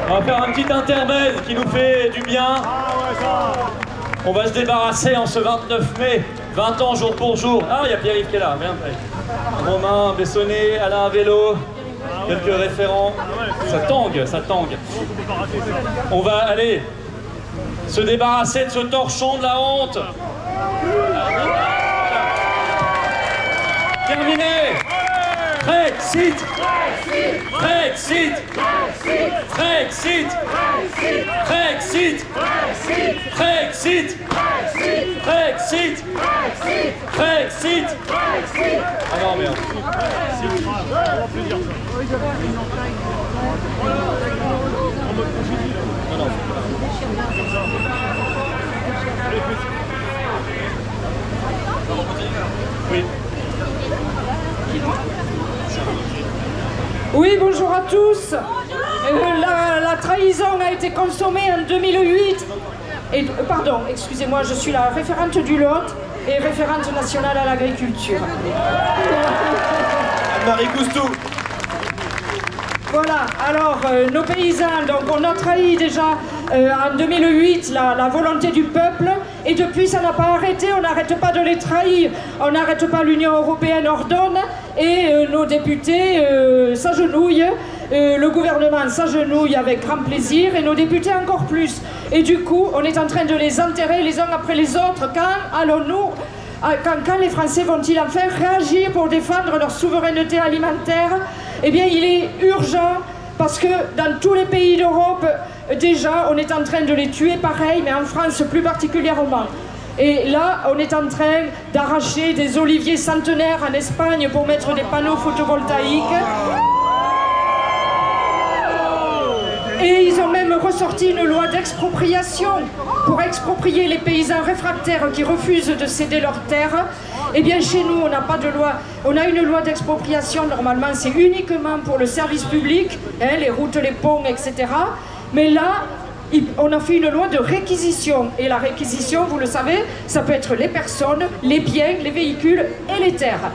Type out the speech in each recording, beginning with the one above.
On va faire un petit intermède qui nous fait du bien. On va se débarrasser en ce 29 mai, 20 ans jour pour jour. Ah, il y a Pierre-Yves qui est là, bien prêt. Romain Bessonnet, Alain Vélo, quelques référents. Ça tangue, ça tangue. On va aller se débarrasser de ce torchon de la honte. Terminé. Brexit. Brexit. Brexit. Brexit. Brexit. Brexit. Brexit. Ah non, merde. Oui. Oui, bonjour à tous. La trahison a été consommée en 2008. Pardon, excusez-moi, je suis la référente du Lot et référente nationale à l'agriculture. Anne-Marie Coustou. Voilà, alors nos paysans, donc on a trahi déjà en 2008 la volonté du peuple et depuis ça n'a pas arrêté, on n'arrête pas de les trahir, on n'arrête pas, l'Union européenne ordonne et nos députés s'agenouillent, le gouvernement s'agenouille avec grand plaisir et nos députés encore plus. Et du coup, on est en train de les enterrer les uns après les autres. Quand allons-nous, quand les Français vont-ils enfin réagir pour défendre leur souveraineté alimentaire? Eh bien, il est urgent parce que dans tous les pays d'Europe, déjà, on est en train de les tuer pareil, mais en France plus particulièrement. Et là, on est en train d'arracher des oliviers centenaires en Espagne pour mettre des panneaux photovoltaïques. Et ils ont même ressorti une loi d'expropriation pour exproprier les paysans réfractaires qui refusent de céder leurs terres. Eh bien, chez nous, on n'a pas de loi. On a une loi d'expropriation, normalement, c'est uniquement pour le service public, hein, les routes, les ponts, etc. Mais là, on a fait une loi de réquisition. Et la réquisition, vous le savez, ça peut être les personnes, les biens, les véhicules et les terres.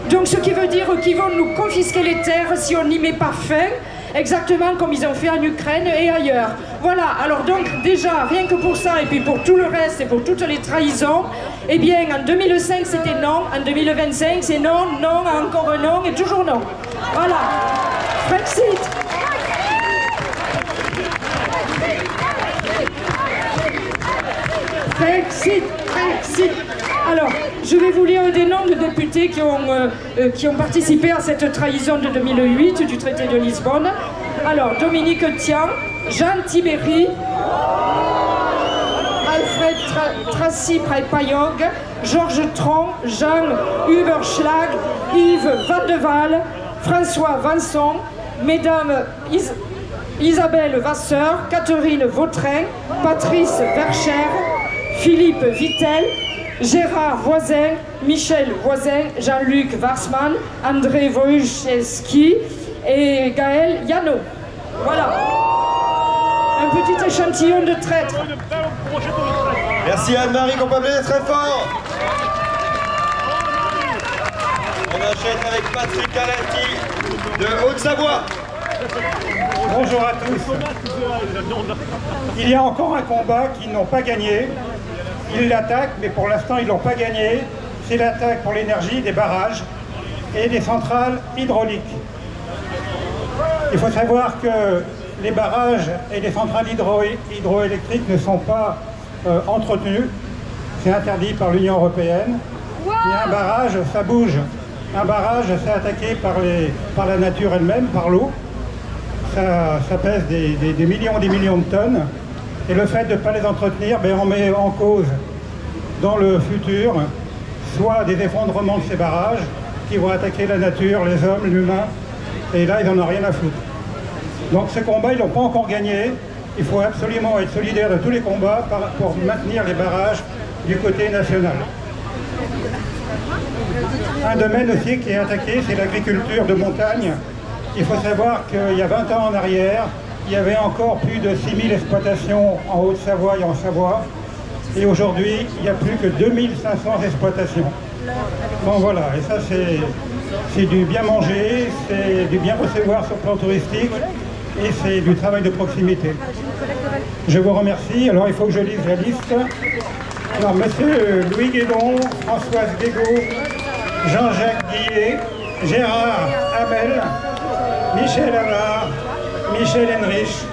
Donc, ce qui veut dire qu'ils vont nous confisquer les terres si on n'y met pas fin, exactement comme ils ont fait en Ukraine et ailleurs. Voilà, alors donc déjà, rien que pour ça, et puis pour tout le reste, et pour toutes les trahisons, eh bien, en 2005, c'était non, en 2025, c'est non, non, encore un non, et toujours non. Voilà. Brexit. Brexit, Brexit. Alors, je vais vous lire des noms de députés qui ont participé à cette trahison de 2008 du traité de Lisbonne. Alors, Dominique Tian, Jean Tibéry, Alfred Tracy-Payog, Georges Tron, Jean Huberschlag, Yves Vandeval, François Vanson, Mesdames Isabelle Vasseur, Catherine Vautrin, Patrice Vercher, Philippe Vittel, Gérard Voisin, Michel Voisin, Jean-Luc Warsmann, André Wojciechowski et Gaël Yano. Voilà. Un petit échantillon de traîtres. Merci Anne-Marie, qu'on peut applaudir très fort. On enchaîne avec Patrick Alati de Haute-Savoie. Bonjour à tous. Il y a encore un combat qu'ils n'ont pas gagné. Ils l'attaquent, mais pour l'instant, ils ne l'ont pas gagné. C'est l'attaque pour l'énergie des barrages et des centrales hydrauliques. Il faut savoir que les barrages et les centrales hydroélectriques ne sont pas entretenus. C'est interdit par l'Union européenne. Et un barrage, ça bouge. Un barrage, c'est attaqué par la nature elle-même, par l'eau. Ça pèse des millions et des millions de tonnes. Et le fait de ne pas les entretenir, ben, on met en cause dans le futur soit des effondrements de ces barrages qui vont attaquer la nature, les hommes, l'humain, et là ils n'en ont rien à foutre. Donc ce combat, ils n'ont pas encore gagné. Il faut absolument être solidaire de tous les combats pour maintenir les barrages du côté national. Un domaine aussi qui est attaqué, c'est l'agriculture de montagne. Il faut savoir qu'il y a 20 ans en arrière, il y avait encore plus de 6000 exploitations en Haute-Savoie et en Savoie. Et aujourd'hui, il n'y a plus que 2500 exploitations. Bon voilà, et ça c'est du bien manger, c'est du bien recevoir sur le plan touristique. et c'est du travail de proximité. Je vous remercie. Alors il faut que je lise la liste. Alors monsieur Louis Guédon, Françoise Guégaud, Jean-Jacques Guillet, Gérard Hamel, Michel Havard, Michel Henrich,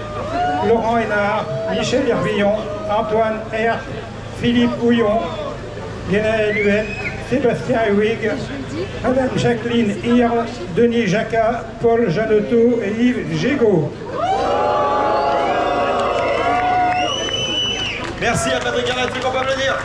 Laurent Hénard, Michel Hervillon, Antoine Hert, Philippe Houillon, Guénaël Huet, Sébastien Huig, Madame Jacqueline Hirle, Denis Jacquat, Paul Jeannotto et Yves Gégaud. Merci à Patrick Arlati, qu'on peut applaudir.